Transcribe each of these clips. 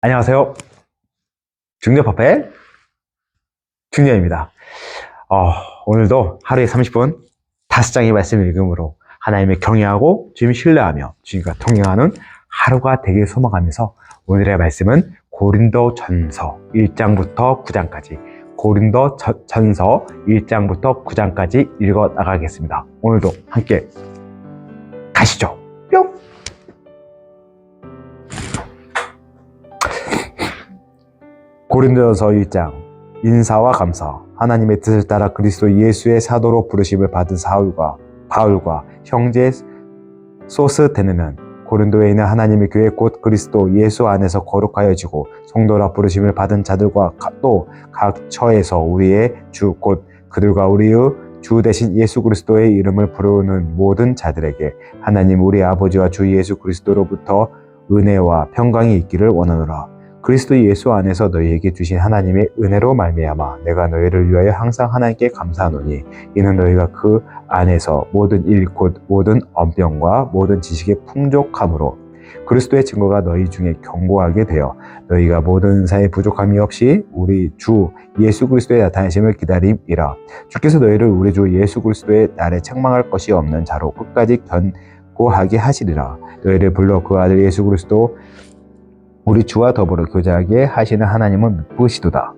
안녕하세요. 중년파페 중년입니다. 오늘도 하루에 30분 5장의 말씀을 읽음으로 하나님의 경외하고 주님 신뢰하며 주님과 동행하는 하루가 되길 소망하면서 오늘의 말씀은 고린도전서 1장부터 9장까지 고린도전서 1장부터 9장까지 읽어 나가겠습니다. 오늘도 함께 가시죠. 뿅! 고린도전서 1장 인사와 감사. 하나님의 뜻을 따라 그리스도 예수의 사도로 부르심을 받은 바울과 형제 소스테네는 고린도에 있는 하나님의 교회 곧 그리스도 예수 안에서 거룩하여지고 성도라 부르심을 받은 자들과 또 각 처에서 우리의 주 곧 그들과 우리의 주 대신 예수 그리스도의 이름을 부르는 모든 자들에게 하나님 우리 아버지와 주 예수 그리스도로부터 은혜와 평강이 있기를 원하노라. 그리스도 예수 안에서 너희에게 주신 하나님의 은혜로 말미암아 내가 너희를 위하여 항상 하나님께 감사하노니 이는 너희가 그 안에서 모든 일 곧 모든 언병과 모든 지식의 풍족함으로 그리스도의 증거가 너희 중에 견고하게 되어 너희가 모든 은사에 부족함이 없이 우리 주 예수 그리스도의 나타나심을 기다림이라. 주께서 너희를 우리 주 예수 그리스도의 날에 책망할 것이 없는 자로 끝까지 견고하게 하시리라. 너희를 불러 그 아들 예수 그리스도 우리 주와 더불어 교제하게 하시는 하나님은 믿으시도다.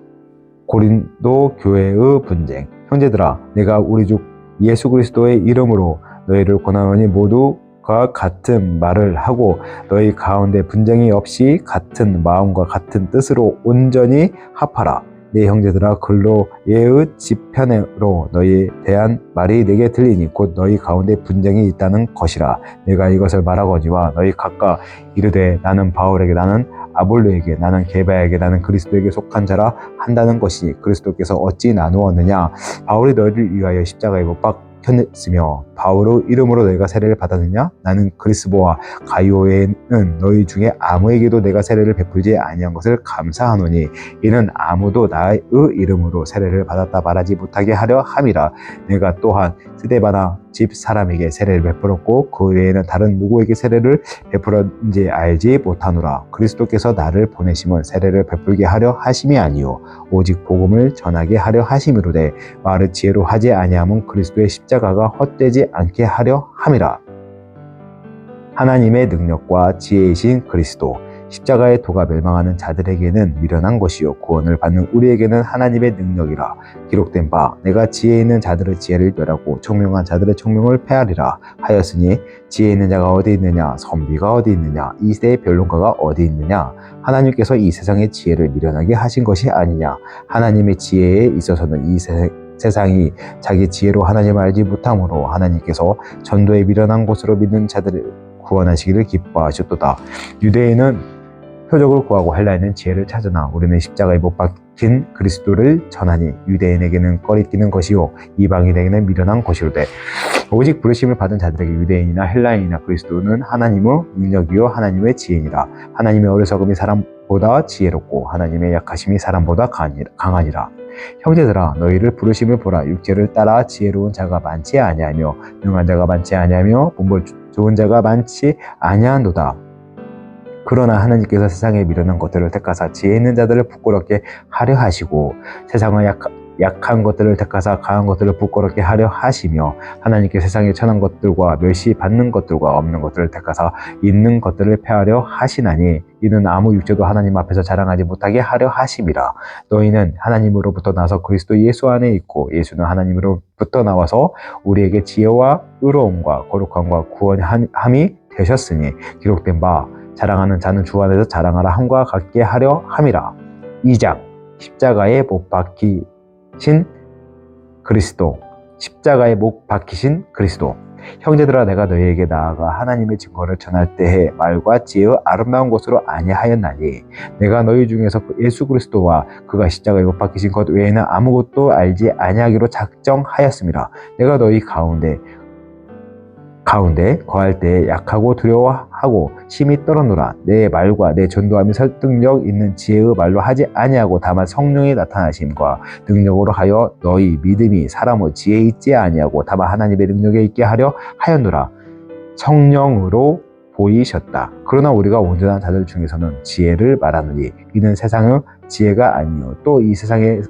고린도 교회의 분쟁. 형제들아, 내가 우리 주 예수 그리스도의 이름으로 너희를 권하노니 모두가 같은 말을 하고 너희 가운데 분쟁이 없이 같은 마음과 같은 뜻으로 온전히 합하라. 내 형제들아, 근로의 지편으로 너희에 대한 말이 내게 들리니 곧 너희 가운데 분쟁이 있다는 것이라. 내가 이것을 말하거니와 너희 각각 이르되 나는 바울에게 나는 아볼로에게 나는 게바에게 나는 그리스도에게 속한 자라 한다는 것이 그리스도께서 어찌 나누었느냐. 바울이 너희를 위하여 십자가에 못 박혔으며 바울의 이름으로 너희가 세례를 받았느냐. 나는 그리스보와 가이오에는 너희 중에 아무에게도 내가 세례를 베풀지 아니한 것을 감사하노니 이는 아무도 나의 이름으로 세례를 받았다 말하지 못하게 하려 함이라. 내가 또한 스데바나 집 사람에게 세례를 베풀었고 그 외에는 다른 누구에게 세례를 베풀었는지 알지 못하노라. 그리스도께서 나를 보내심은 세례를 베풀게 하려 하심이 아니요 오직 복음을 전하게 하려 하심이로되 말을 지혜로 하지 아니함은 그리스도의 십자가가 헛되지 않게 하려 함이라. 하나님의 능력과 지혜이신 그리스도. 십자가의 도가 멸망하는 자들에게는 미련한 것이요 구원을 받는 우리에게는 하나님의 능력이라. 기록된 바 내가 지혜 있는 자들의 지혜를 멸하고 총명한 자들의 총명을 폐하리라 하였으니 지혜 있는 자가 어디 있느냐 선비가 어디 있느냐 이 세대의 변론가가 어디 있느냐. 하나님께서 이 세상의 지혜를 미련하게 하신 것이 아니냐. 하나님의 지혜에 있어서는 이 세상이 자기 지혜로 하나님을 알지 못하므로 하나님께서 전도에 미련한 것으로 믿는 자들을 구원하시기를 기뻐하셨도다. 유대인은 표적을 구하고 헬라인은 지혜를 찾으나 우리는 십자가에 못 박힌 그리스도를 전하니 유대인에게는 꺼리끼는 것이요 이방인에게는 미련한 것이로되 오직 부르심을 받은 자들에게 유대인이나 헬라인이나 그리스도는 하나님의 능력이요 하나님의 지혜니라. 하나님의 어리석음이 사람보다 지혜롭고 하나님의 약하심이 사람보다 강하니라. 형제들아, 너희를 부르심을 보라. 육체를 따라 지혜로운 자가 많지 아니하며 능한 자가 많지 아니하며 본벌 좋은 자가 많지 아니하노다. 그러나 하나님께서 세상에 미련한 것들을 택하사 지혜 있는 자들을 부끄럽게 하려 하시고 세상은 약한 것들을 택하사 강한 것들을 부끄럽게 하려 하시며 하나님께 세상에 천한 것들과 멸시받는 것들과 없는 것들을 택하사 있는 것들을 폐하려 하시나니 이는 아무 육체도 하나님 앞에서 자랑하지 못하게 하려 하심이라. 너희는 하나님으로부터 나서 그리스도 예수 안에 있고 예수는 하나님으로부터 나와서 우리에게 지혜와 의로움과 거룩함과 구원함이 되셨으니 기록된 바 자랑하는 자는 주 안에서 자랑하라 함과 같게 하려 함이라. 2장 십자가에 못 박히신 그리스도. 십자가에 못 박히신 그리스도. 형제들아, 내가 너희에게 나아가 하나님의 증거를 전할 때에 말과 지혜의 아름다운 것으로 아니하였나니 내가 너희 중에서 예수 그리스도와 그가 십자가에 못 박히신 것 외에는 아무것도 알지 아니하기로 작정하였습니다. 내가 너희 가운데 거할 때에 약하고 두려워하고 심히 떨어노라. 내 말과 내 전도함이 설득력 있는 지혜의 말로 하지 아니하고 다만 성령의 나타나심과 능력으로 하여 너희 믿음이 사람의 지혜에 있지 아니하고 다만 하나님의 능력에 있게 하려 하였노라. 성령으로 보이셨다. 그러나 우리가 온전한 자들 중에서는 지혜를 말하느니 이는 세상의 지혜가 아니요 또 이 세상에서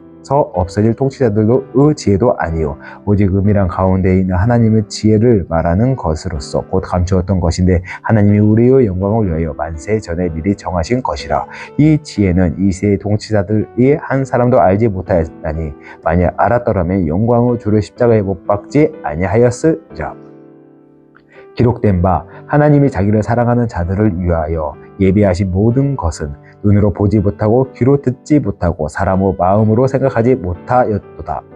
없어질 통치자들의 지혜도 아니요 오직 은밀한 가운데 있는 하나님의 지혜를 말하는 것으로서 곧 감추었던 것인데 하나님이 우리의 영광을 위하여 만세 전에 미리 정하신 것이라. 이 지혜는 이 세의 통치자들이 한 사람도 알지 못하였다니 만약 알았더라면 영광의 주를 십자가에 못 박지 아니하였으리라. 기록된 바 하나님이 자기를 사랑하는 자들을 위하여 예비하신 모든 것은 눈으로 보지 못하고 귀로 듣지 못하고 사람의 마음으로 생각하지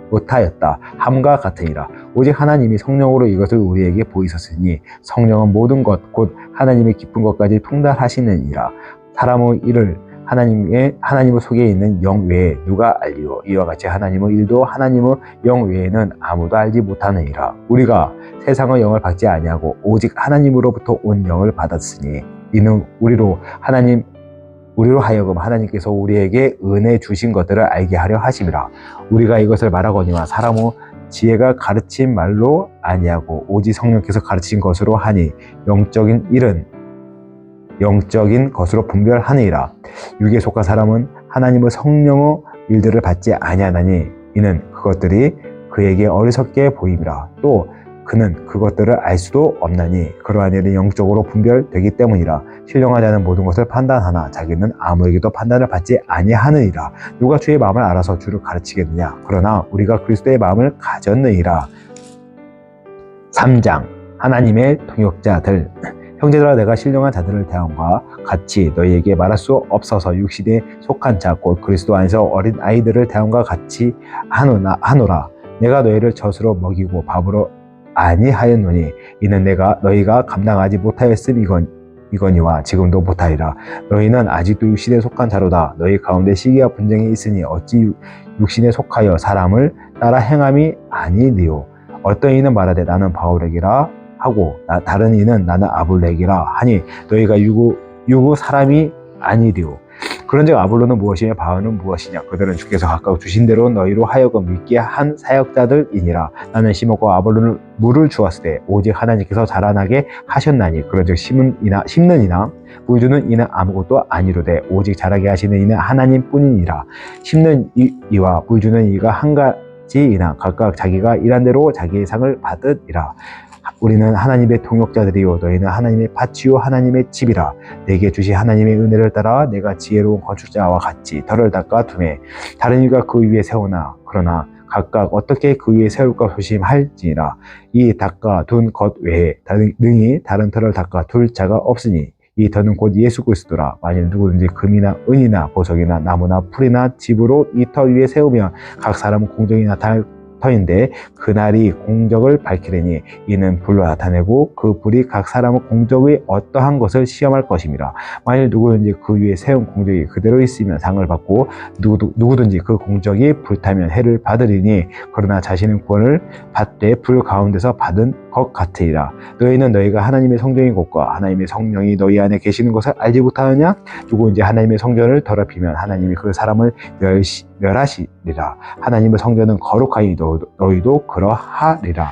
못하였다 함과 같으니라. 오직 하나님이 성령으로 이것을 우리에게 보이셨으니 성령은 모든 것 곧 하나님의 깊은 것까지 통달하시느니라. 사람의 일을 하나님의 속에 있는 영 외에 누가 알리요 이와 같이 하나님의 일도 하나님의 영 외에는 아무도 알지 못하느니라. 우리가 세상의 영을 받지 아니하고 오직 하나님으로부터 온 영을 받았으니 이는 우리로 하여금 하나님께서 우리에게 은혜 주신 것들을 알게 하려 하심이라. 우리가 이것을 말하거니와 사람의 지혜가 가르친 말로 아니하고 오직 성령께서 가르친 것으로 하니 영적인 일은 영적인 것으로 분별하느니라. 육에 속한 사람은 하나님의 성령의 일들을 받지 아니하나니 이는 그것들이 그에게 어리석게 보임이라. 또 그는 그것들을 알 수도 없나니 그러한 일은 영적으로 분별되기 때문이라. 신령하지 않은 모든 것을 판단하나 자기는 아무에게도 판단을 받지 아니하느니라. 누가 주의 마음을 알아서 주를 가르치겠느냐. 그러나 우리가 그리스도의 마음을 가졌느니라. 3장 하나님의 통역자들. 형제들아 내가 신령한 자들을 대함과 같이 너희에게 말할 수 없어서 육신에 속한 자 곧 그리스도 안에서 어린 아이들을 대함과 같이 하노라. 내가 너희를 젖으로 먹이고 밥으로 아니하였노니 이는 너희가 감당하지 못하였음 이거니와 지금도 못하리라. 너희는 아직도 육신에 속한 자로다. 너희 가운데 시기와 분쟁이 있으니 어찌 육신에 속하여 사람을 따라 행함이 아니니요. 어떤 이는 말하되 나는 바울에게라 하고 다른 이는 나는 아볼레에게라 하니 너희가 유구 사람이 아니리요. 그런즉 아볼로는 무엇이며 바울은 무엇이냐. 그들은 주께서 각각 주신 대로 너희로 하여금 믿게 한 사역자들이니라. 나는 심었고 아볼로는 물을 주었으되 오직 하나님께서 자라나게 하셨나니 그런즉 심는 이나 물 주는 이는 아무것도 아니로되 오직 자라게 하시는 이는 하나님뿐이니라. 심는 이와 물 주는 이가 한 가지이나 각각 자기가 일한 대로 자기의 상을 받으리라. 우리는 하나님의 통역자들이요 너희는 하나님의 밭이요 하나님의 집이라. 내게 주신 하나님의 은혜를 따라 내가 지혜로운 건축자와 같이 덜을 닦아 두매 다른 이가 그 위에 세우나 그러나 각각 어떻게 그 위에 세울까 조심할지니라. 이 닦아 둔 것 외에 능히 다른 털을 닦아 둘 자가 없으니 이 터는 곧 예수 그리스도라. 만일 누구든지 금이나 은이나 보석이나 나무나 풀이나 집으로 이 터 위에 세우면 각 사람은 공정이 나타날 터인데 그날이 공적을 밝히려니 이는 불로 나타내고 그 불이 각 사람의 공적의 어떠한 것을 시험할 것입니다. 만일 누구든지 그 위에 세운 공적이 그대로 있으면 상을 받고 누구든지 그 공적이 불타면 해를 받으리니 그러나 자신은 구원을 받되 불 가운데서 받은 것 같으리라. 너희는 너희가 하나님의 성전인 것과 하나님의 성령이 너희 안에 계시는 것을 알지 못하느냐. 누구든지 하나님의 성전을 더럽히면 하나님이 그 사람을 멸하시리라. 하나님의 성전은 거룩하니 너희도 그러하리라.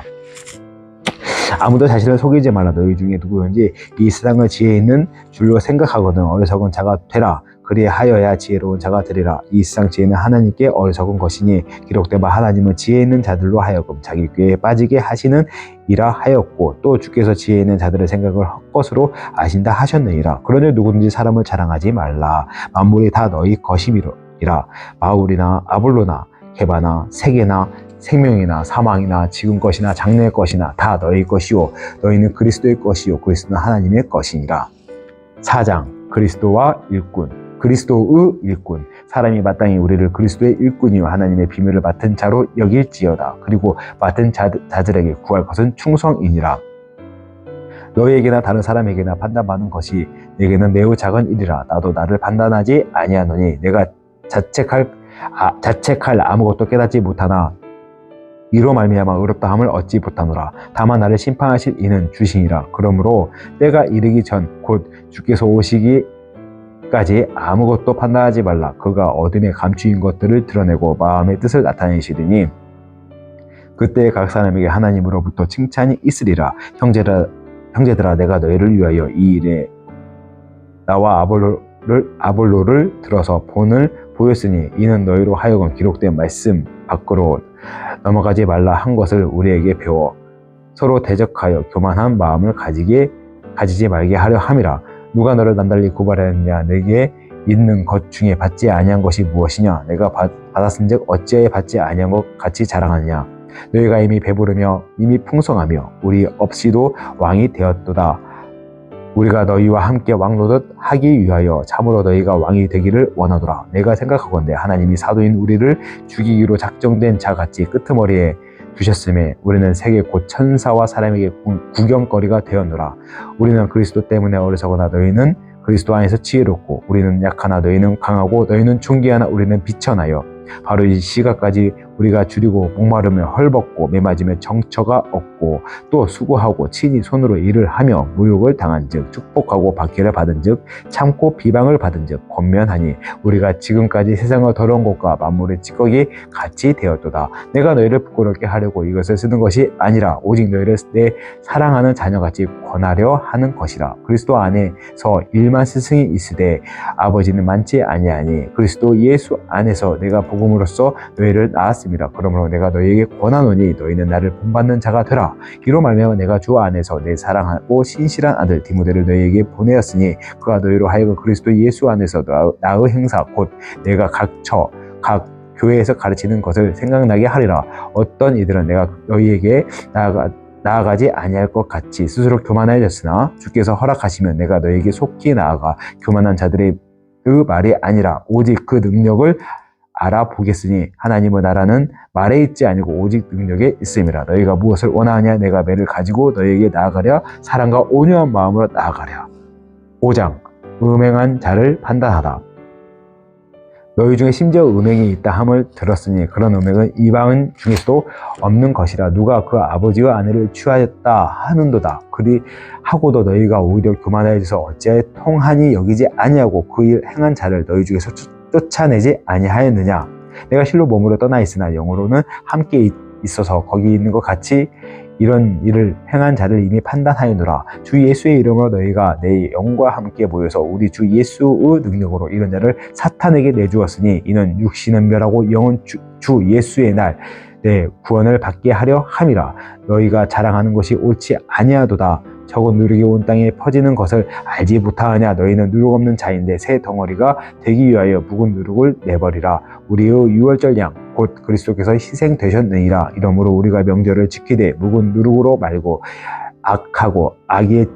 아무도 자신을 속이지 말라. 너희 중에 누구든지 이 세상의 지혜 있는 줄로 생각하거든 어리석은 자가 되라. 그리하여야 지혜로운 자가 되리라. 이 세상 지혜는 하나님께 어리석은 것이니 기록된 바 하나님은 지혜 있는 자들로 하여금 자기 꾀에 빠지게 하시는 이라 하였고 또 주께서 지혜 있는 자들의 생각을 헛것으로 아신다 하셨느니라. 그러니 누구든지 사람을 자랑하지 말라. 만물이 다 너희 것이미라. 바울이나 아볼로나 게바나 세계나 생명이나 사망이나 지금 것이나 장래의 것이나 다 너희 것이요 너희는 그리스도의 것이요 그리스도는 하나님의 것이니라. 4장 그리스도와 일꾼. 그리스도의 일꾼. 사람이 마땅히 우리를 그리스도의 일꾼이요 하나님의 비밀을 맡은 자로 여길지어다. 그리고 맡은 자들에게 구할 것은 충성이니라. 너희에게나 다른 사람에게나 판단받는 것이 내게는 매우 작은 일이라. 나도 나를 판단하지 아니하노니 내가 자책할 아무것도 깨닫지 못하나 이로 말미암아 의롭다함을 얻지 못하노라. 다만 나를 심판하실 이는 주시니라. 그러므로 때가 이르기 전 곧 주께서 오시기까지 아무것도 판단하지 말라. 그가 어둠에 감추인 것들을 드러내고 마음의 뜻을 나타내시리니 그때 각 사람에게 하나님으로부터 칭찬이 있으리라. 형제들아 내가 너희를 위하여 이 일에 나와 아볼로를 들어서 본을 보였으니 이는 너희로 하여금 기록된 말씀 밖으로 넘어가지 말라 한 것을 우리에게 배워 서로 대적하여 교만한 마음을 가지지 말게 하려 함이라. 누가 너를 남달리 고발하였느냐? 내게 있는 것 중에 받지 아니한 것이 무엇이냐? 내가 받았은즉 어찌하여 받지 아니한 것 같이 자랑하느냐? 너희가 이미 배부르며 이미 풍성하며 우리 없이도 왕이 되었도다. 우리가 너희와 함께 왕노릇 하기 위하여 참으로 너희가 왕이 되기를 원하노라. 내가 생각하건대 하나님이 사도인 우리를 죽이기로 작정된 자같이 끄트머리에 두셨음에 우리는 세계 곧 천사와 사람에게 구경거리가 되었노라. 우리는 그리스도 때문에 어리석으나 너희는 그리스도 안에서 지혜롭고 우리는 약하나 너희는 강하고 너희는 존귀하나 우리는 비천하여 바로 이 시각까지 우리가 줄이고 목마르며 헐벗고 매맞으며 정처가 없고 또 수고하고 친히 손으로 일을 하며 무욕을 당한즉 축복하고 박해를 받은즉 참고 비방을 받은즉 권면하니 우리가 지금까지 세상의 더러운 것과 만물의 찌꺼기 같이 되었도다. 내가 너희를 부끄럽게 하려고 이것을 쓰는 것이 아니라 오직 너희를 내 사랑하는 자녀같이 권하려 하는 것이라. 그리스도 안에서 일만 스승이 있으되 아버지는 많지 아니하니 그리스도 예수 안에서 내가 복음으로써 너희를 낳았습니다. 그러므로 내가 너희에게 권하노니 너희는 나를 본받는 자가 되라. 이로 말미암아 내가 주 안에서 내 사랑하고 신실한 아들 디모데를 너희에게 보내었으니 그가 너희로 하여금 그리스도 예수 안에서 나의 행사 곧 내가 각 교회에서 가르치는 것을 생각나게 하리라. 어떤 이들은 내가 너희에게 나아가지 아니할 것 같이 스스로 교만하였으나 주께서 허락하시면 내가 너희에게 속히 나아가 교만한 자들의 그 말이 아니라 오직 그 능력을 알아보겠으니 하나님의 나라는 말에 있지 아니고 오직 능력에 있음이라. 너희가 무엇을 원하느냐? 내가 매를 가지고 너희에게 나아가랴. 사랑과 온유한 마음으로 나아가랴. 5장 음행한 자를 판단하다. 너희 중에 심지어 음행이 있다 함을 들었으니 그런 음행은 이방인 중에서도 없는 것이라. 누가 그 아버지의 아내를 취하였다 하는도다. 그리 하고도 너희가 오히려 교만하여져서 어찌하여 통하니 여기지 아니하고 그 일 행한 자를 너희 중에서 쫓아내지 아니하였느냐? 내가 실로 몸으로 떠나 있으나 영으로는 함께 있어서 거기 있는 것 같이 이런 일을 행한 자를 이미 판단하였노라. 주 예수의 이름으로 너희가 내 영과 함께 모여서 우리 주 예수의 능력으로 이런 자를 사탄에게 내주었으니 이는 육신은 멸하고 영은 주 예수의 날 내 구원을 받게 하려 함이라. 너희가 자랑하는 것이 옳지 아니하도다. 적은 누룩이 온 땅에 퍼지는 것을 알지 못하느냐? 너희는 누룩 없는 자인데 새 덩어리가 되기 위하여 묵은 누룩을 내버리라. 우리의 유월절 양 곧 그리스도께서 희생되셨느니라. 이러므로 우리가 명절을 지키되 묵은 누룩으로 말고 악하고 악에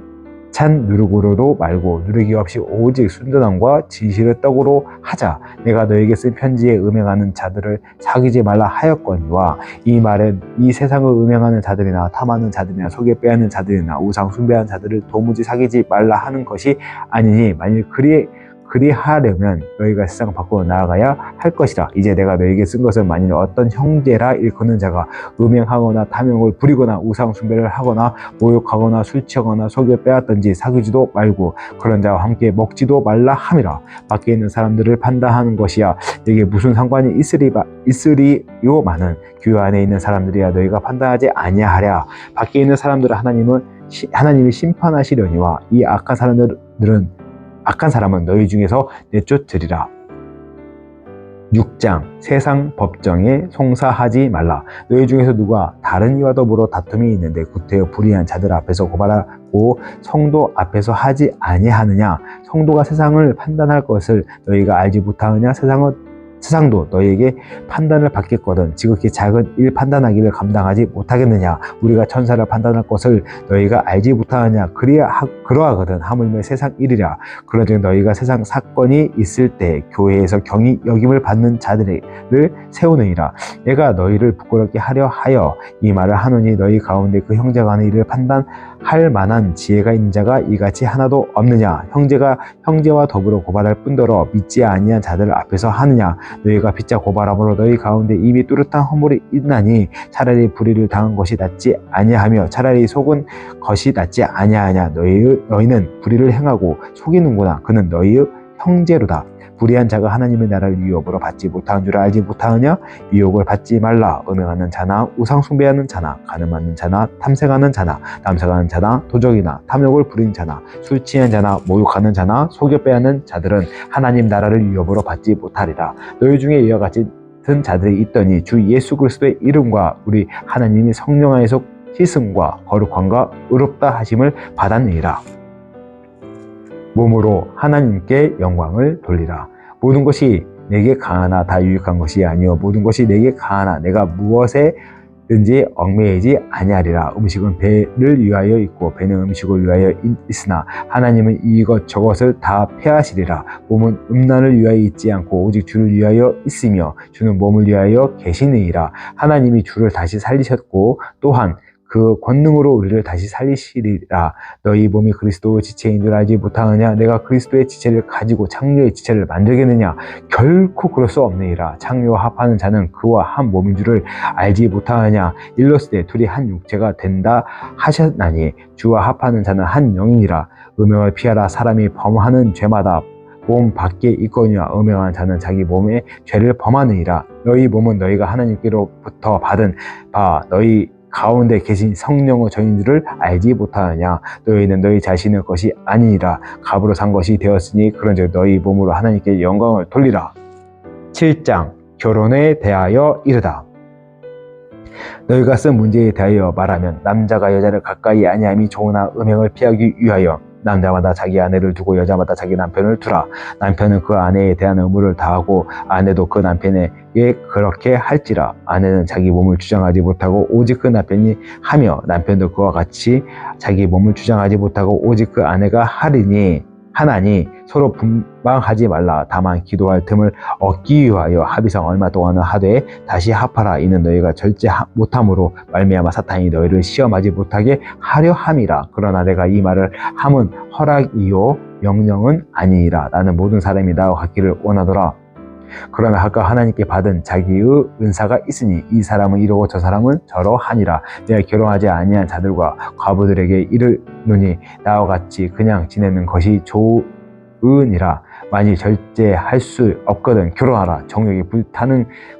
찬 누룩으로도 말고 누룩이 없이 오직 순전함과 진실의 떡으로 하자. 내가 너에게 쓴 편지에 음행하는 자들을 사귀지 말라 하였거니와 이 말은 이 세상을 음행하는 자들이나 탐하는 자들이나 속에 빼앗는 자들이나 우상 숭배하는 자들을 도무지 사귀지 말라 하는 것이 아니니 만일 그리하려면 너희가 세상 밖으로 나아가야 할 것이라. 이제 내가 너희에게 쓴 것은 만일 어떤 형제라 일컫는 자가 음행하거나 탐욕을 부리거나 우상 숭배를 하거나 모욕하거나 술 취하거나 속여 빼앗든지 사귀지도 말고 그런 자와 함께 먹지도 말라 함이라. 밖에 있는 사람들을 판단하는 것이야 내게 무슨 상관이 있으리요마는 교회 안에 있는 사람들이야 너희가 판단하지 아니하랴. 밖에 있는 사람들을 하나님이 심판하시려니와 이 악한 사람은 너희 중에서 내쫓으리라. 6장 세상 법정에 송사하지 말라. 너희 중에서 누가 다른 이와 더불어 다툼이 있는데 구태여 불의한 자들 앞에서 고발하고 성도 앞에서 하지 아니하느냐? 성도가 세상을 판단할 것을 너희가 알지 못하느냐? 세상도 너희에게 판단을 받겠거든 지극히 작은 일 판단하기를 감당하지 못하겠느냐? 우리가 천사를 판단할 것을 너희가 알지 못하느냐? 그러하거든 하물며 세상 일이라. 그런즉 너희가 세상 사건이 있을 때 교회에서 경히 여김을 받는 자들을 세우느니라. 내가 너희를 부끄럽게 하려 하여 이 말을 하노니 너희 가운데 그 형제가 하는 일을 판단할 만한 지혜가 있는 자가 이같이 하나도 없느냐? 형제가 형제와 더불어 고발할 뿐더러 믿지 아니한 자들 앞에서 하느냐? 너희가 빚자 고발함으로 너희 가운데 이미 뚜렷한 허물이 있나니 차라리 불의를 당한 것이 낫지 아니하며 차라리 속은 것이 낫지 아니하냐? 너희는 불의를 행하고 속이는구나. 그는 너희의 형제로다. 불의한 자가 하나님의 나라를 유업으로 받지 못하는 줄 알지 못하느냐? 유혹을 받지 말라. 음행하는 자나 우상 숭배하는 자나 간음하는 자나 탐색하는 자나 남색하는 자나 도적이나 탐욕을 부리는 자나 술 취한 자나 모욕하는 자나 속여 빼앗는 자들은 하나님 나라를 유업으로 받지 못하리라. 너희 중에 이와 같이 든 자들이 있더니 주 예수 그리스도의 이름과 우리 하나님이 성령 안에서 씻음과 거룩함과 의롭다 하심을 받았느니라. 몸으로 하나님께 영광을 돌리라. 모든 것이 내게 강하나 다 유익한 것이 아니요 모든 것이 내게 강하나 내가 무엇에든지 얽매이지 아니하리라. 음식은 배를 위하여 있고 배는 음식을 위하여 있으나 하나님은 이것 저것을 다 폐하시리라. 몸은 음란을 위하여 있지 않고 오직 주를 위하여 있으며 주는 몸을 위하여 계시느니라. 하나님이 주를 다시 살리셨고 또한 그 권능으로 우리를 다시 살리시리라. 너희 몸이 그리스도의 지체인 줄 알지 못하느냐? 내가 그리스도의 지체를 가지고 창녀의 지체를 만들겠느냐? 결코 그럴 수 없느니라. 창녀와 합하는 자는 그와 한 몸인 줄을 알지 못하느냐? 일러스되 둘이 한 육체가 된다 하셨나니 주와 합하는 자는 한 영이니라. 음행을 피하라. 사람이 범하는 죄마다 몸 밖에 있거니와 음행한 자는 자기 몸에 죄를 범하느니라. 너희 몸은 너희가 하나님께로부터 받은 바 너희 가운데 계신 성령의 전인 줄을 알지 못하느냐? 너희는 너희 자신의 것이 아니니라. 값으로 산 것이 되었으니 그런즉 너희 몸으로 하나님께 영광을 돌리라. 7장 결혼에 대하여 이르다. 너희가 쓴 문제에 대하여 말하면 남자가 여자를 가까이 아니함이 좋으나 음행을 피하기 위하여 남자마다 자기 아내를 두고 여자마다 자기 남편을 두라. 남편은 그 아내에 대한 의무를 다하고 아내도 그 남편에게 그렇게 할지라. 아내는 자기 몸을 주장하지 못하고 오직 그 남편이 하며 남편도 그와 같이 자기 몸을 주장하지 못하고 오직 그 아내가 하나니 서로 분방하지 말라. 다만 기도할 틈을 얻기 위하여 합의상 얼마 동안은 하되 다시 합하라. 이는 너희가 절제 못함으로 말미암아 사탄이 너희를 시험하지 못하게 하려 함이라. 그러나 내가 이 말을 함은 허락이요 명령은 아니니라. 나는 모든 사람이 나와 같기를 원하더라. 그러나 각각 하나님께 받은 자기의 은사가 있으니 이 사람은 이러고 저 사람은 저러하니라. 내가 결혼하지 아니한 자들과 과부들에게 이르노니 나와 같이 그냥 지내는 것이 좋으니라. 만일 절제할 수 없거든 결혼하라. 정욕이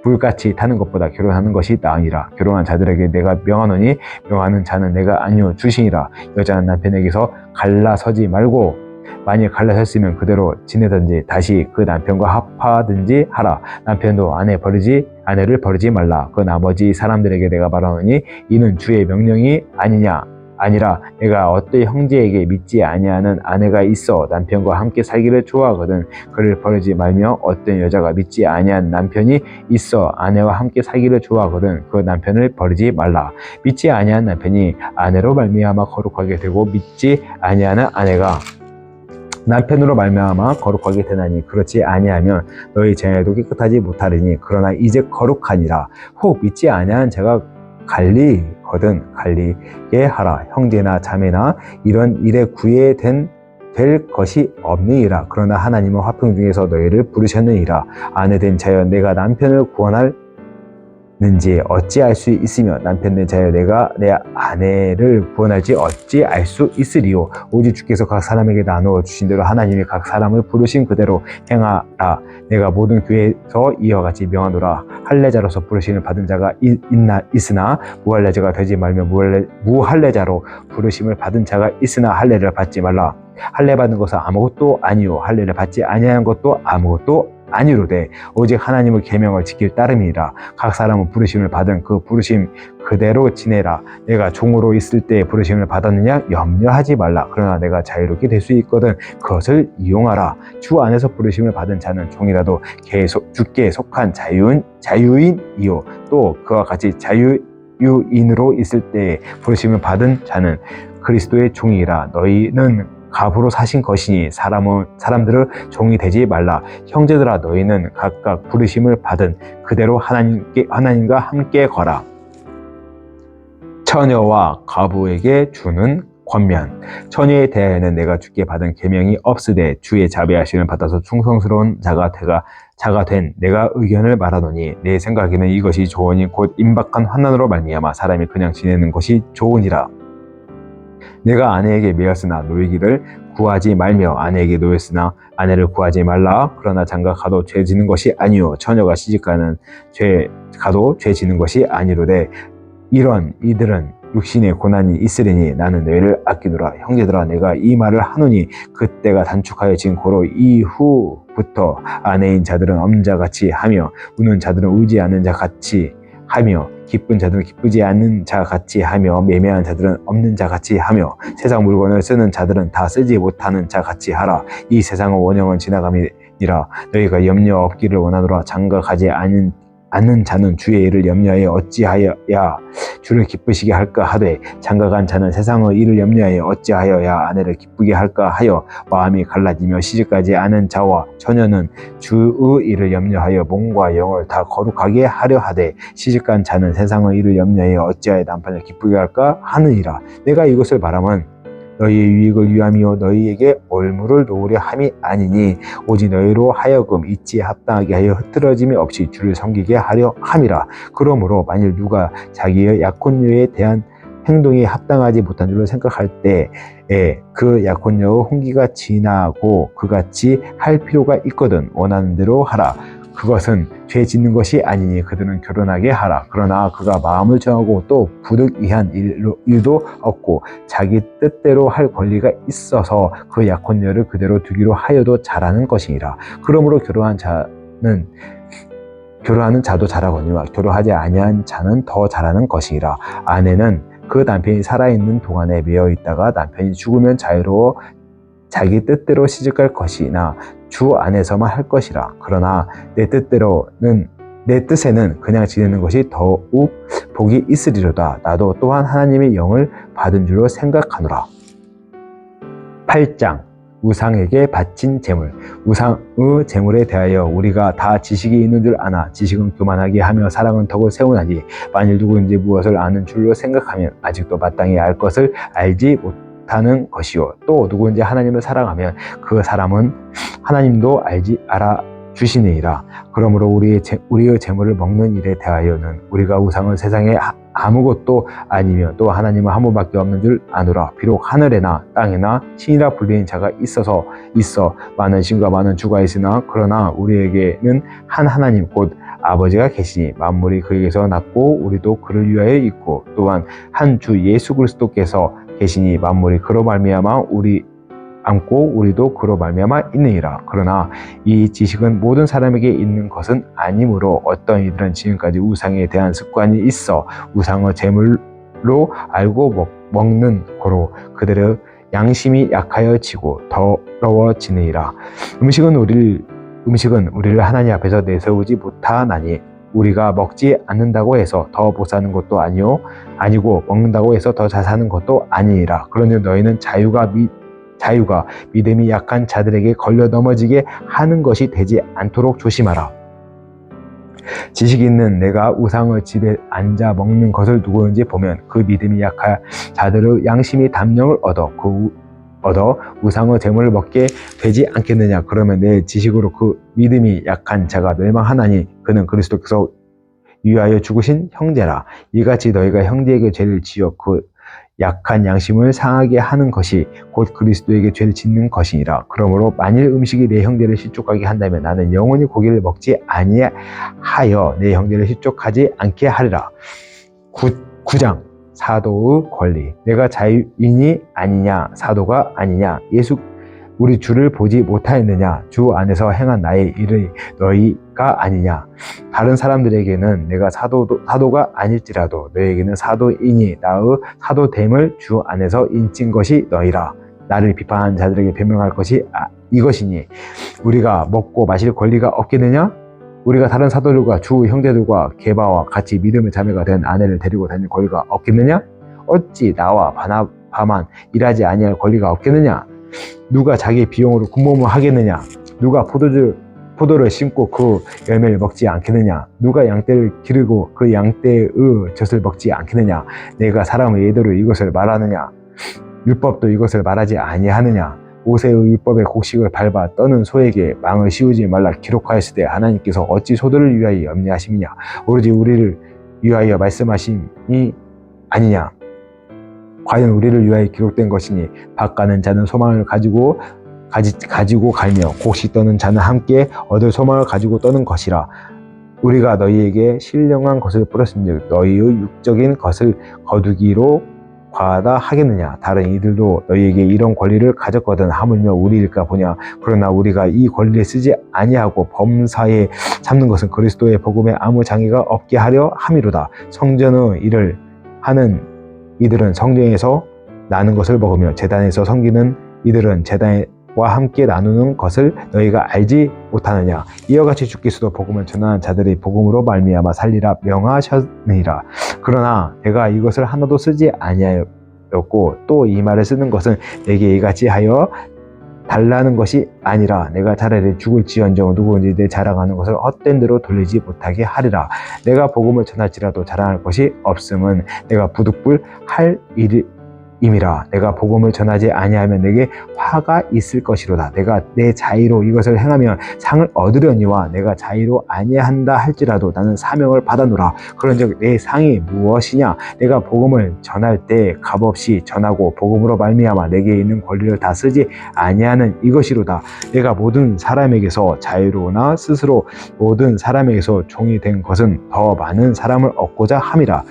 불같이 타는 것보다 결혼하는 것이 나으니라. 결혼한 자들에게 내가 명하노니 명하는 자는 내가 아니요 주시니라. 여자는 남편에게서 갈라서지 말고 만일 갈라섰으면 그대로 지내든지 다시 그 남편과 합하든지 하라. 남편도 아내를 버리지 말라. 그 나머지 사람들에게 내가 말하노니 이는 주의 명령이 아니라 내가 어떤 형제에게 믿지 아니하는 아내가 있어 남편과 함께 살기를 좋아하거든 그를 버리지 말며 어떤 여자가 믿지 아니한 남편이 있어 아내와 함께 살기를 좋아하거든 그 남편을 버리지 말라. 믿지 아니한 남편이 아내로 말미암아 거룩하게 되고 믿지 아니하는 아내가 남편으로 말미암아 거룩하게 되나니 그렇지 아니하면 너희 자녀도 깨끗하지 못하리니 그러나 이제 거룩하니라. 혹 믿지 아니하는 자가 갈리게 하라. 형제나 자매나 이런 일에 될 것이 없느니라. 그러나 하나님은 화평 중에서 너희를 부르셨느니라. 아내된 자여 내가 남편을 구원할는지 어찌 알 수 있으며 남편된 자여 내가 내 아내를 구원할지 어찌 알 수 있으리요. 오직 주께서 각 사람에게 나누어 주신 대로 하나님이 각 사람을 부르신 그대로 행하라. 내가 모든 교회에서 이와 같이 명하노라. 할례자로서 부르심을 받은 자가 있으나 무할례자가 되지 말며 무할례자로 부르심을 받은 자가 있으나 할례를 받지 말라. 할례 받는 것은 아무것도 아니요 할례를 받지 아니하는 것도 아무것도 아니로되 오직 하나님의 계명을 지킬 따름이니라. 각 사람은 부르심을 받은 그 부르심 그대로 지내라. 내가 종으로 있을 때 부르심을 받았느냐 염려하지 말라. 그러나 내가 자유롭게 될 수 있거든 그것을 이용하라. 주 안에서 부르심을 받은 자는 종이라도 계속 주께 속한 자유인이요 또 그와 같이 자유인으로 있을 때 부르심을 받은 자는 그리스도의 종이라. 너희는 갑으로 사신 것이니 사람들을 종이 되지 말라. 형제들아 너희는 각각 부르심을 받은 그대로 하나님과 함께 거라. 처녀와 과부에게 주는 권면. 처녀에 대하여는 내가 주께 받은 계명이 없으되 주의 자비하심을 받아서 충성스러운 자가 된 내가 의견을 말하노니 내 생각에는 이것이 좋으니 곧 임박한 환난으로 말미암아 사람이 그냥 지내는 것이 좋으니라. 내가 아내에게 매였으나 노이기를 구하지 말며 아내에게 노였으나 아내를 구하지 말라. 그러나 장가 가도 죄 지는 것이 아니요 처녀가 시집가는 죄 가도 죄 지는 것이 아니로되 이런 이들은 육신의 고난이 있으리니 나는 너희를 아끼노라. 형제들아 내가 이 말을 하노니 그때가 단축하여 진 고로 이후부터 아내인 자들은 없는 자같이 하며 우는 자들은 울지 않는 자같이 하며 기쁜 자들은 기쁘지 않는 자같이 하며 매매한 자들은 없는 자같이 하며 세상 물건을 쓰는 자들은 다 쓰지 못하는 자같이 하라. 이 세상의 원형은 지나감이니라. 너희가 염려 없기를 원하노라. 장가 가지 않는 자는 주의 일을 염려하여 어찌하여야 주를 기쁘시게 할까 하되 장가간 자는 세상의 일을 염려하여 어찌하여야 아내를 기쁘게 할까 하여 마음이 갈라지며 시집가지 않은 자와 처녀는 주의 일을 염려하여 몸과 영을 다 거룩하게 하려 하되 시집간 자는 세상의 일을 염려하여 어찌하여 남편을 기쁘게 할까 하느니라. 내가 이것을 말하면 너희의 유익을 위함이요 너희에게 올무를 놓으려 함이 아니니 오직 너희로 하여금 이치에 합당하게 하여 흐트러짐이 없이 주를 섬기게 하려 함이라. 그러므로 만일 누가 자기의 약혼녀에 대한 행동이 합당하지 못한 줄로 생각할 때에 그 약혼녀의 홍기가 지나고 그같이 할 필요가 있거든 원하는 대로 하라. 그것은 죄 짓는 것이 아니니 그들은 결혼하게 하라. 그러나 그가 마음을 정하고 또 부득이한 일도 없고 자기 뜻대로 할 권리가 있어서 그 약혼녀를 그대로 두기로 하여도 잘하는 것이니라. 그러므로 결혼하는 자도 잘하거니와 결혼하지 아니한 자는 더 잘하는 것이니라. 아내는 그 남편이 살아있는 동안에 매여 있다가 남편이 죽으면 자유로워 자기 뜻대로 시집갈 것이나 주 안에서만 할 것이라. 그러나 내 뜻에는 그냥 지내는 것이 더욱 복이 있으리로다. 나도 또한 하나님의 영을 받은 줄로 생각하노라. 8장 우상에게 바친 재물. 우상의 재물에 대하여 우리가 다 지식이 있는 줄 아나 지식은 교만하게 하며 사랑은 덕을 세우나니 만일 누구든지 무엇을 아는 줄로 생각하면 아직도 마땅히 알 것을 알지 못하는 것이요 또 누구든지 하나님을 사랑하면 그 사람은 하나님도 알아주시니라. 그러므로 우리의 재물을 먹는 일에 대하여는 우리가 우상을 세상에 아무것도 아니며 또 하나님은 한 분밖에 없는 줄 아노라. 비록 하늘에나 땅에나 신이라 불리는 자가 있어 많은 신과 많은 주가 있으나 그러나 우리에게는 한 하나님 곧 아버지가 계시니 만물이 그에게서 났고 우리도 그를 위하여 있고 또한 한 주 예수 그리스도께서 계시니 만물이 그로 말미암아 우리도 그로 말미암아 있느니라. 그러나 이 지식은 모든 사람에게 있는 것은 아니므로 어떤 이들은 지금까지 우상에 대한 습관이 있어 우상의 제물로 알고 먹는 고로 그들의 양심이 약하여지고 더러워지느니라. 음식은 우리를 하나님 앞에서 내세우지 못하나니 우리가 먹지 않는다고 해서 더 못 사는 것도 아니고 먹는다고 해서 더 잘 사는 것도 아니니라. 그러니 너희는 자유가 믿음이 약한 자들에게 걸려 넘어지게 하는 것이 되지 않도록 조심하라. 지식이 있는 내가 우상의 집에 앉아 먹는 것을 누구든지 보면 그 믿음이 약한 자들의 양심이 담력을 얻어 우상의 재물을 먹게 되지 않겠느냐. 그러면 내 지식으로 그 믿음이 약한 자가 멸망하나니 그는 그리스도께서 위하여 죽으신 형제라. 이같이 너희가 형제에게 죄를 지어 그 약한 양심을 상하게 하는 것이 곧 그리스도에게 죄를 짓는 것이니라. 그러므로 만일 음식이 내 형제를 실족하게 한다면 나는 영원히 고기를 먹지 아니하여 내 형제를 실족하지 않게 하리라. 9장 사도의 권리. 내가 자유인이 아니냐 사도가 아니냐. 우리 주를 보지 못하였느냐. 주 안에서 행한 나의 일을 너희가 아니냐. 다른 사람들에게는 내가 사도가 아닐지라도 너희에게는 사도이니 나의 사도됨을 주 안에서 인친 것이 너희라. 나를 비판하는 자들에게 변명할 것이 이것이니 우리가 먹고 마실 권리가 없겠느냐. 우리가 다른 사도들과 주 형제들과 게바와 같이 믿음의 자매가 된 아내를 데리고 다닐 권리가 없겠느냐. 어찌 나와 바나바만 일하지 아니할 권리가 없겠느냐. 누가 자기 비용으로 군모를 하겠느냐. 누가 포도를 심고 그 열매를 먹지 않겠느냐. 누가 양떼를 기르고 그 양떼의 젖을 먹지 않겠느냐. 내가 사람의 예대로 이것을 말하느냐. 율법도 이것을 말하지 아니하느냐. 모세의 율법의 곡식을 밟아 떠는 소에게 망을 씌우지 말라 기록하였을 때 하나님께서 어찌 소들을 위하여 염려하심이냐. 오로지 우리를 위하여 말씀하심이 아니냐. 과연 우리를 위하여 기록된 것이니 밭가는 자는 소망을 가지고 갈며 곡식 떠는 자는 함께 얻을 소망을 가지고 떠는 것이라. 우리가 너희에게 신령한 것을 뿌렸은즉 너희의 육적인 것을 거두기로 과하다 하겠느냐. 다른 이들도 너희에게 이런 권리를 가졌거든 하물며 우리일까 보냐. 그러나 우리가 이 권리를 쓰지 아니하고 범사에 잡는 것은 그리스도의 복음에 아무 장애가 없게 하려 함이로다. 성전의 일을 하는 이들은 성전에서 나는 것을 먹으며 제단에서 섬기는 이들은 제단과 함께 나누는 것을 너희가 알지 못하느냐. 이와 같이 주께서도 복음을 전하는 자들의 복음으로 말미암아 살리라 명하셨느니라. 그러나 내가 이것을 하나도 쓰지 아니하였고 또 이 말을 쓰는 것은 내게 이같이 하여 달라는 것이 아니라 내가 차라리 죽을지언정 누구든지 내 자랑하는 것을 헛된 대로 돌리지 못하게 하리라. 내가 복음을 전할지라도 자랑할 것이 없음은 내가 부득불 할 일임이라. 내가 복음을 전하지 아니하면 내게 화가 있을 것이로다. 내가 내 자의로 이것을 행하면 상을 얻으려니와 내가 자의로 아니한다 할지라도 나는 사명을 받아노라. 그런즉 내 상이 무엇이냐. 내가 복음을 전할 때 값없이 전하고 복음으로 말미암아 내게 있는 권리를 다 쓰지 아니하는 이것이로다. 내가 모든 사람에게서 자유로우나 스스로 모든 사람에게서 종이 된 것은 더 많은 사람을 얻고자 함이라.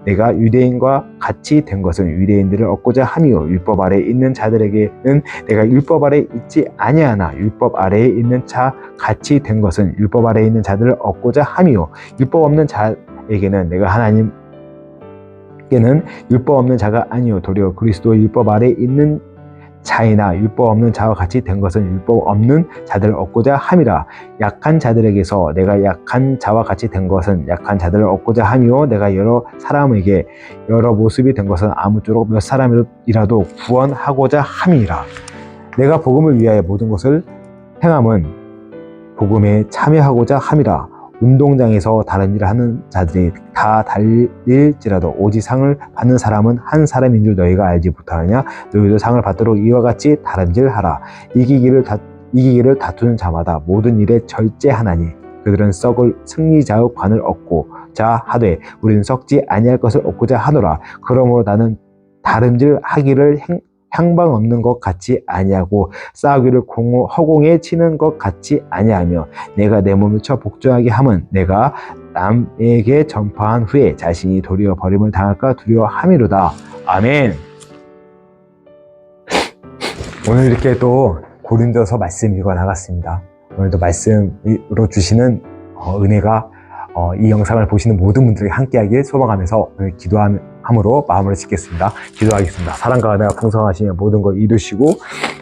내가 유대인과 같이 된 것은 유대인들을 얻고자 함이요 율법 아래에 있는 자들에게는 내가 율법 아래에 있지 아니하나 율법 아래에 있는 자 같이 된 것은 율법 아래에 있는 자들을 얻고자 함이요 율법 없는 자에게는 내가 하나님께는 율법 없는 자가 아니요 도리어 그리스도 율법 아래에 있는 자이나 율법 없는 자와 같이 된 것은 율법 없는 자들을 얻고자 함이라. 약한 자들에게서 내가 약한 자와 같이 된 것은 약한 자들을 얻고자 함이요 내가 여러 사람에게 여러 모습이 된 것은 아무쪼록 몇 사람이라도 구원하고자 함이라. 내가 복음을 위하여 모든 것을 행함은 복음에 참여하고자 함이라. 운동장에서 다른 일을 하는 자들이 다 달릴지라도 오직 상을 받는 사람은 한 사람인 줄 너희가 알지 못하느냐. 너희도 상을 받도록 이와 같이 다름질하라. 이기기를 다투는 자마다 모든 일에 절제하나니 그들은 썩을 승리자의 관을 얻고자 하되 우리는 썩지 아니할 것을 얻고자 하노라. 그러므로 나는 다름질하기를 향방 없는 것 같이 아니하고 싸우기를 허공에 치는 것 같이 아니하며 내가 내 몸을 쳐 복종하게 함은 내가 남에게 전파한 후에 자신이 도리어 버림을 당할까 두려워함이로다. 아멘. 오늘 이렇게 또 고린도서 말씀 읽어 나갔습니다. 오늘도 말씀으로 주시는 은혜가 이 영상을 보시는 모든 분들에게 함께하길 소망하면서 오늘 기도함으로 마무리 짓겠습니다. 기도하겠습니다. 사랑과 은혜가 풍성하시며 모든 걸 이루시고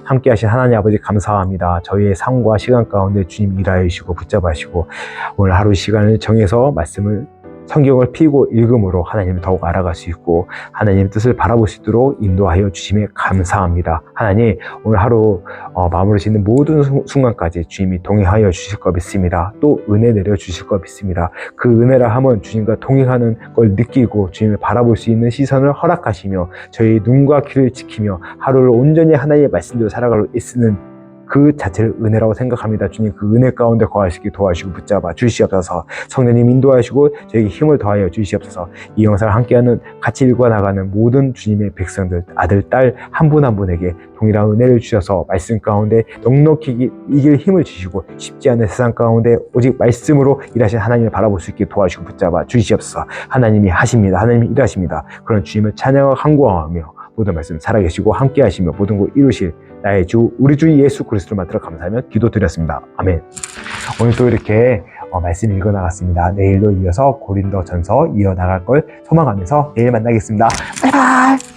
함께하신 하나님 아버지 감사합니다. 저희의 삶과 시간 가운데 주님 일하여 주시고 붙잡아 주시고 오늘 하루 시간을 정해서 말씀을 성경을 피고 읽음으로 하나님을 더욱 알아갈 수 있고 하나님의 뜻을 바라볼 수 있도록 인도하여 주심에 감사합니다. 하나님 오늘 하루 마무리 짓는 모든 순간까지 주님이 동행하여 주실 것 믿습니다. 또 은혜 내려 주실 것 믿습니다. 그 은혜라 함은 주님과 동행하는 걸 느끼고 주님을 바라볼 수 있는 시선을 허락하시며 저희 눈과 귀를 지키며 하루를 온전히 하나님의 말씀대로 살아가려 애쓰는 그 자체를 은혜라고 생각합니다. 주님 그 은혜 가운데 거하시기 도와주시고 붙잡아 주시옵소서. 성령님 인도하시고 저에게 힘을 더하여 주시옵소서. 이 영상을 함께하는 같이 읽어 나가는 모든 주님의 백성들 아들 딸 한 분 한 분에게 동일한 은혜를 주셔서 말씀 가운데 넉넉히 이길 힘을 주시고 쉽지 않은 세상 가운데 오직 말씀으로 일하신 하나님을 바라볼 수 있게 도와주시고 붙잡아 주시옵소서. 하나님이 하십니다. 하나님이 일하십니다. 그런 주님을 찬양하고 간구하며 모든 말씀 살아계시고 함께하시며 모든 걸 이루실 나의 주 우리 주 예수 그리스도를 만들어 감사하며 기도드렸습니다. 아멘. 오늘 또 이렇게 말씀 읽어 나갔습니다. 내일도 이어서 고린도전서 이어나갈 걸 소망하면서 내일 만나겠습니다. 바이바이.